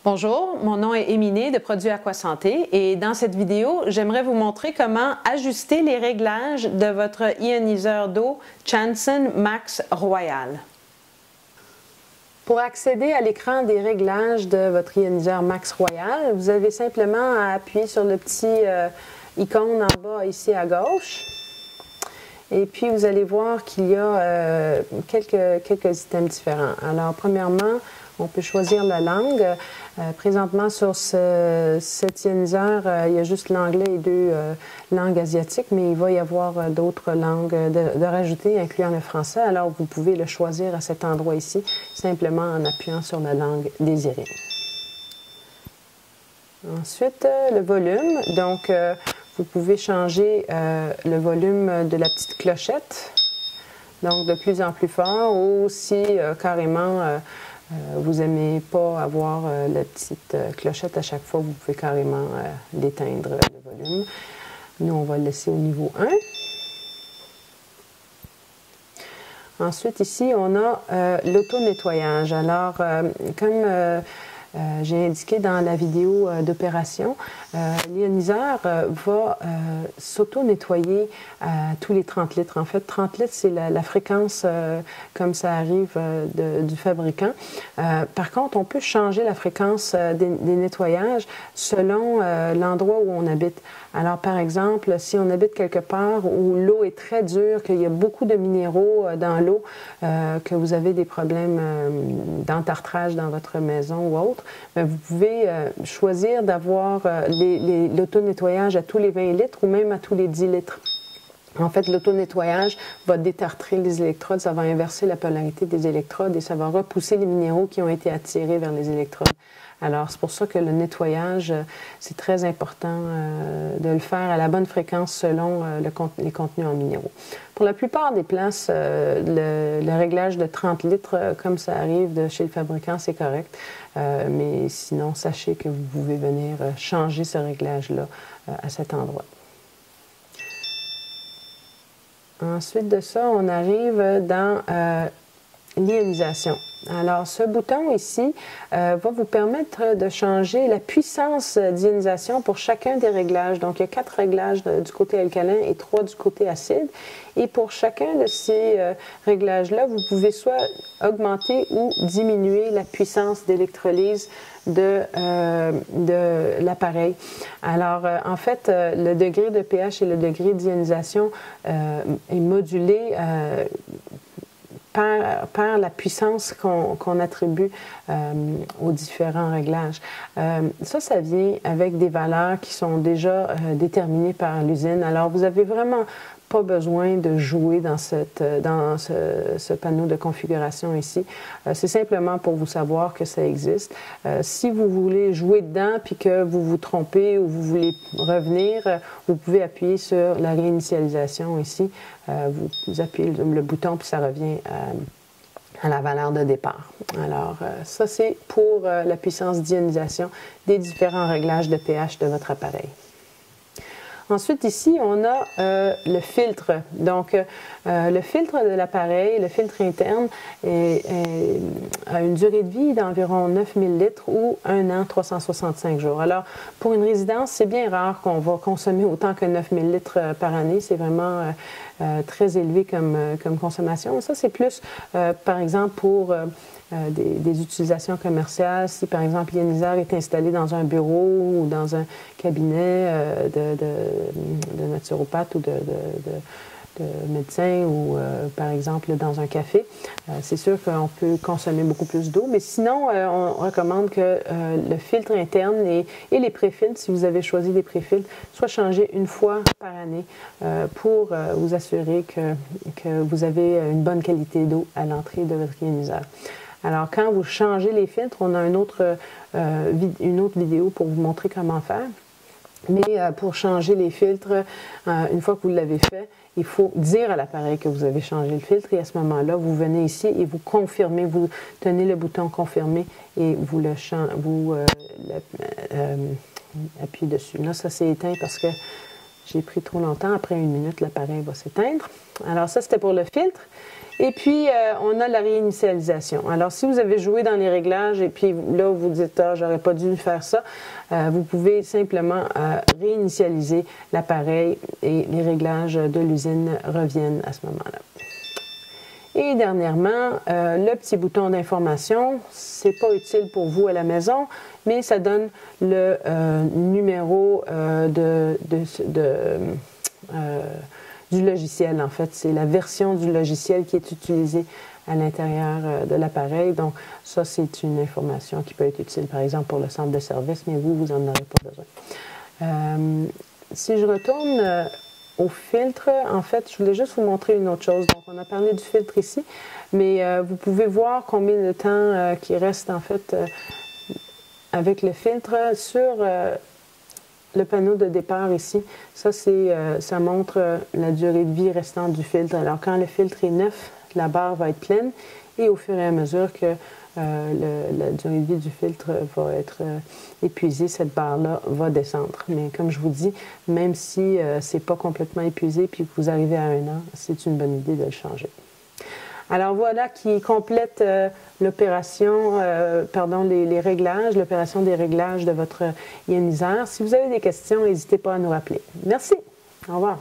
Bonjour, mon nom est Émilie de Produits Aquasanté et dans cette vidéo, j'aimerais vous montrer comment ajuster les réglages de votre ioniseur d'eau Chanson Max Royal. Pour accéder à l'écran des réglages de votre ioniseur Max Royal, vous avez simplement à appuyer sur le petit icône en bas ici à gauche. Et puis, vous allez voir qu'il y a quelques items différents. Alors, premièrement, on peut choisir la langue. Présentement, sur cet ioniseur, il y a juste l'anglais et deux langues asiatiques, mais il va y avoir d'autres langues de rajouter, incluant le français. Alors, vous pouvez le choisir à cet endroit ici, simplement en appuyant sur la langue désirée. Ensuite, le volume. Donc, vous pouvez changer le volume de la petite clochette, donc de plus en plus fort, ou si carrément vous n'aimez pas avoir la petite clochette à chaque fois, vous pouvez carrément l'éteindre le volume. Nous, on va le laisser au niveau 1. Ensuite, ici, on a l'auto-nettoyage. Alors, comme j'ai indiqué dans la vidéo d'opération, l'ioniseur va s'auto-nettoyer tous les 30 litres. En fait, 30 litres, c'est la fréquence comme ça arrive du fabricant. Par contre, on peut changer la fréquence des nettoyages selon l'endroit où on habite. Alors, par exemple, si on habite quelque part où l'eau est très dure, qu'il y a beaucoup de minéraux dans l'eau, que vous avez des problèmes d'entartrage dans votre maison ou autre, bien, vous pouvez choisir d'avoir l'auto-nettoyage à tous les 20 litres ou même à tous les 10 litres. En fait, l'auto-nettoyage va détartrer les électrodes, ça va inverser la polarité des électrodes et ça va repousser les minéraux qui ont été attirés vers les électrodes. Alors, c'est pour ça que le nettoyage, c'est très important de le faire à la bonne fréquence selon les contenus en minéraux. Pour la plupart des places, le réglage de 30 litres, comme ça arrive de chez le fabricant, c'est correct. Mais sinon, sachez que vous pouvez venir changer ce réglage-là à cet endroit. Ensuite de ça, on arrive dans l'ionisation. Alors, ce bouton ici va vous permettre de changer la puissance d'ionisation pour chacun des réglages. Donc, il y a 4 réglages du côté alcalin et 3 du côté acide. Et pour chacun de ces réglages-là, vous pouvez soit augmenter ou diminuer la puissance d'électrolyse de l'appareil. Alors, en fait, le degré de pH et le degré d'ionisation est modulé par la puissance qu'on attribue aux différents réglages. Ça vient avec des valeurs qui sont déjà déterminées par l'usine. Alors, vous n'avez vraiment pas besoin de jouer dans ce panneau de configuration ici. C'est simplement pour vous savoir que ça existe. Si vous voulez jouer dedans puis que vous vous trompez ou vous voulez revenir, vous pouvez appuyer sur la réinitialisation ici. Vous appuyez le bouton puis ça revient à la valeur de départ. Alors, ça c'est pour la puissance d'ionisation des différents réglages de pH de votre appareil. Ensuite, ici, on a le filtre. Donc, le filtre de l'appareil, le filtre interne, a une durée de vie d'environ 9000 litres ou 1 an, 365 jours. Alors, pour une résidence, c'est bien rare qu'on va consommer autant que 9000 litres par année. C'est vraiment très élevé comme consommation. Ça, c'est plus, par exemple, pour des utilisations commerciales. Si, par exemple, l'ioniseur est installé dans un bureau ou dans un cabinet de naturopathe ou de médecin ou, par exemple, dans un café, c'est sûr qu'on peut consommer beaucoup plus d'eau. Mais sinon, on recommande que le filtre interne et les préfiltres, si vous avez choisi des préfiltres, soient changés une fois par année pour vous assurer que vous avez une bonne qualité d'eau à l'entrée de votre ioniseur. Alors, quand vous changez les filtres, on a une autre vidéo pour vous montrer comment faire. Mais pour changer les filtres, une fois que vous l'avez fait, il faut dire à l'appareil que vous avez changé le filtre et à ce moment-là, vous venez ici et vous confirmez, vous tenez le bouton « Confirmer » et vous appuyez dessus. Là, ça s'est éteint parce que j'ai pris trop longtemps. Après 1 minute, l'appareil va s'éteindre. Alors ça, c'était pour le filtre. Et puis, on a la réinitialisation. Alors, si vous avez joué dans les réglages et puis là, vous dites « Ah, j'aurais pas dû faire ça », vous pouvez simplement réinitialiser l'appareil et les réglages de l'usine reviennent à ce moment-là. Et dernièrement, le petit bouton d'information, c'est pas utile pour vous à la maison, mais ça donne le numéro du logiciel, en fait. C'est la version du logiciel qui est utilisée à l'intérieur de l'appareil. Donc, ça, c'est une information qui peut être utile, par exemple, pour le centre de service, mais vous n'en aurez pas besoin. Si je retourne au filtre, en fait, je voulais juste vous montrer une autre chose. Donc, on a parlé du filtre ici, mais vous pouvez voir combien de temps qui reste, en fait, avec le filtre sur le panneau de départ ici. Ça, ça montre la durée de vie restante du filtre. Alors, quand le filtre est neuf, la barre va être pleine et au fur et à mesure que la durée de vie du filtre va être épuisée, cette barre-là va descendre. Mais comme je vous dis, même si ce n'est pas complètement épuisé puis que vous arrivez à 1 an, c'est une bonne idée de le changer. Alors voilà qui complète l'opération, les réglages, l'opération des réglages de votre ioniseur. Si vous avez des questions, n'hésitez pas à nous rappeler. Merci. Au revoir.